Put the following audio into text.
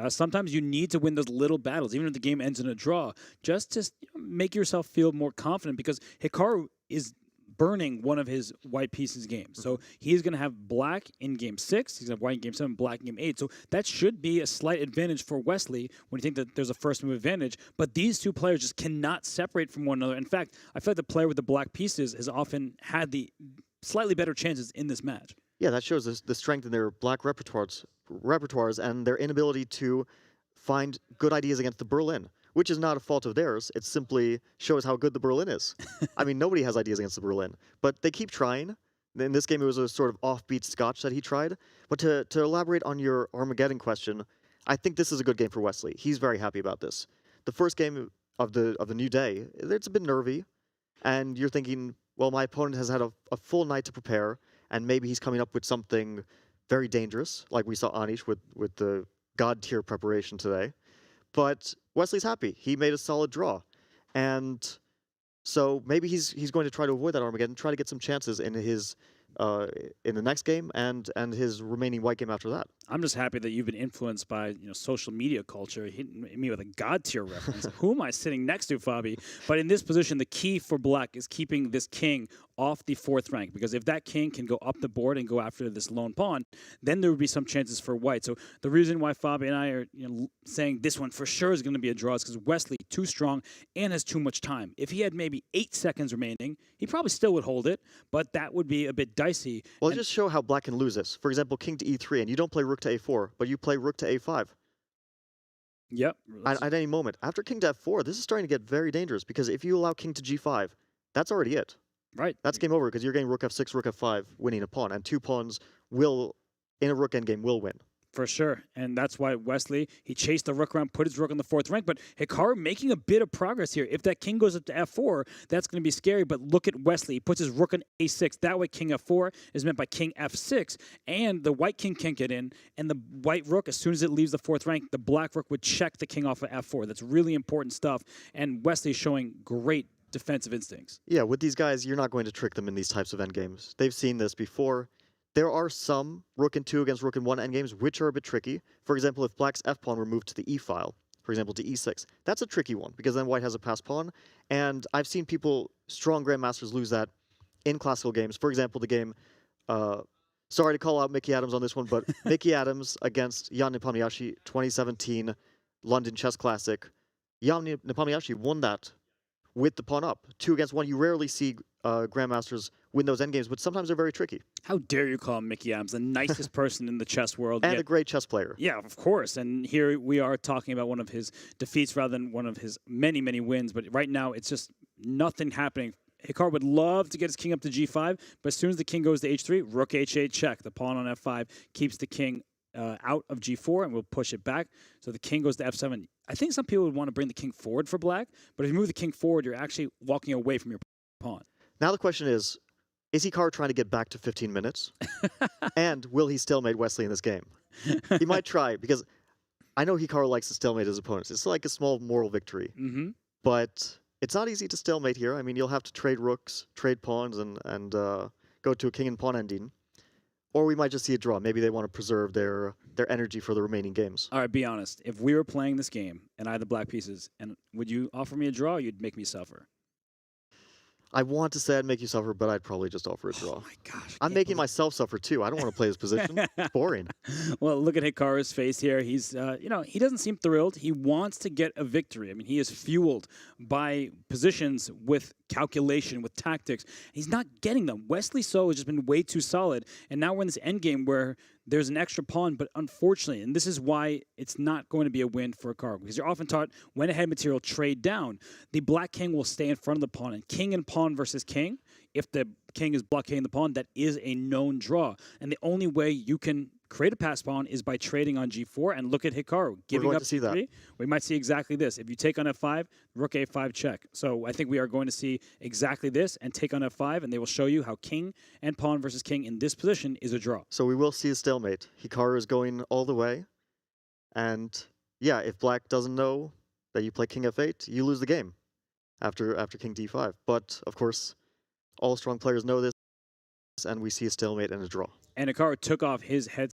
Sometimes you need to win those little battles, even if the game ends in a draw, just to make yourself feel more confident, because Hikaru is burning one of his white pieces game. So he's going to have black in game 6, he's going to have white in game 7, black in game 8. So that should be a slight advantage for Wesley when you think that there's a first move advantage. But these two players just cannot separate from one another. In fact, I feel like the player with the black pieces has often had the slightly better chances in this match. Yeah, that shows the strength in their black repertoires and their inability to find good ideas against the Berlin, which is not a fault of theirs. It simply shows how good the Berlin is. I mean, nobody has ideas against the Berlin, but they keep trying. In this game, it was a sort of offbeat Scotch that he tried. But to elaborate on your Armageddon question, I think this is a good game for Wesley. He's very happy about this. The first game of the new day, it's a bit nervy, and you're thinking, well, my opponent has had a full night to prepare, and maybe he's coming up with something very dangerous, like we saw Anish with the God tier preparation today. But Wesley's happy. He made a solid draw. And so maybe he's going to try to avoid that Armageddon, try to get some chances in his in the next game and his remaining white game after that. I'm just happy that you've been influenced by social media culture, hitting me with a God tier reference. Who am I sitting next to, Fabi? But in this position, the key for black is keeping this king off the 4th rank, because if that king can go up the board and go after this lone pawn, then there would be some chances for white. So the reason why Fabi and I are saying this one for sure is going to be a draw is because Wesley too strong and has too much time. If he had maybe 8 seconds remaining, he probably still would hold it, but that would be a bit dicey. Well, just show how black can lose this. For example, king to e3, and you don't play rook to a4, but you play rook to a5. Yep. At any moment. After king to f4, this is starting to get very dangerous, because if you allow king to g5, that's already it. Right. That's game over, because you're getting rook f6, rook f5, winning a pawn, and 2 pawns will, in a rook endgame, will win. For sure. And that's why Wesley, he chased the rook around, put his rook on the 4th rank. But Hikaru making a bit of progress here. If that king goes up to f4, that's going to be scary. But look at Wesley. He puts his rook on a6. That way, king f4 is met by king f6. And the white king can't get in. And the white rook, as soon as it leaves the 4th rank, the black rook would check the king off of f4. That's really important stuff. And Wesley showing great defensive instincts. Yeah, with these guys, you're not going to trick them in these types of endgames. They've seen this before. There are some rook and 2 against rook and 1 endgames which are a bit tricky. For example, if black's f-pawn were moved to the e-file, for example, to e6, that's a tricky one, because then white has a passed pawn. And I've seen people, strong grandmasters, lose that in classical games. For example, the game, sorry to call out Mickey Adams on this one, but Mickey Adams against Jan Nepomniachtchi, 2017 London Chess Classic. Jan Nepomniachtchi won that with the pawn up. 2 against 1, you rarely see grandmasters win those endgames, but sometimes they're very tricky. How dare you call him Mickey Adams, the nicest person in the chess world. And a great chess player. Yeah, of course. And here we are talking about one of his defeats rather than one of his many, many wins. But right now, it's just nothing happening. Hikaru would love to get his king up to g5, but as soon as the king goes to h3, rook h8 check. The pawn on f5 keeps the king out of g4, and we'll push it back. So the king goes to f7. I think some people would want to bring the king forward for black, but if you move the king forward, you're actually walking away from your pawn. Now the question is Hikaru trying to get back to 15 minutes? And will he stalemate Wesley in this game? He might try, because I know Hikaru likes to stalemate his opponents. It's like a small moral victory. But it's not easy to stalemate here. I mean, you'll have to trade rooks, trade pawns, and go to a king and pawn ending. Or we might just see a draw. Maybe they want to preserve their energy for the remaining games. All right, be honest. If we were playing this game and I had the black pieces, and would you offer me a draw or you'd make me suffer? I want to say I'd make you suffer, but I'd probably just offer a draw. Oh my gosh. I'm making myself suffer too. I don't want to play this position. It's boring. Well, look at Hikaru's face here. He's, he doesn't seem thrilled. He wants to get a victory. I mean, he is fueled by positions with calculation, with tactics. He's not getting them. Wesley So has just been way too solid. And now we're in this endgame where there's an extra pawn, but unfortunately, and this is why it's not going to be a win for Hikaru, because you're often taught when ahead material, trade down. The black king will stay in front of the pawn, and king and pawn versus king, if the king is blockading the pawn, that is a known draw. And the only way you can create a pass pawn is by trading on g4, and look at Hikaru giving up to see that. We might see exactly this. If you take on f5, rook a5 check. So I think we are going to see exactly this and take on f5, and they will show you how king and pawn versus king in this position is a draw. So we will see a stalemate. Hikaru is going all the way, and yeah, if black doesn't know that you play king f8, you lose the game after king d5. But of course, all strong players know this, and we see a stalemate and a draw. And Hikaru took off his head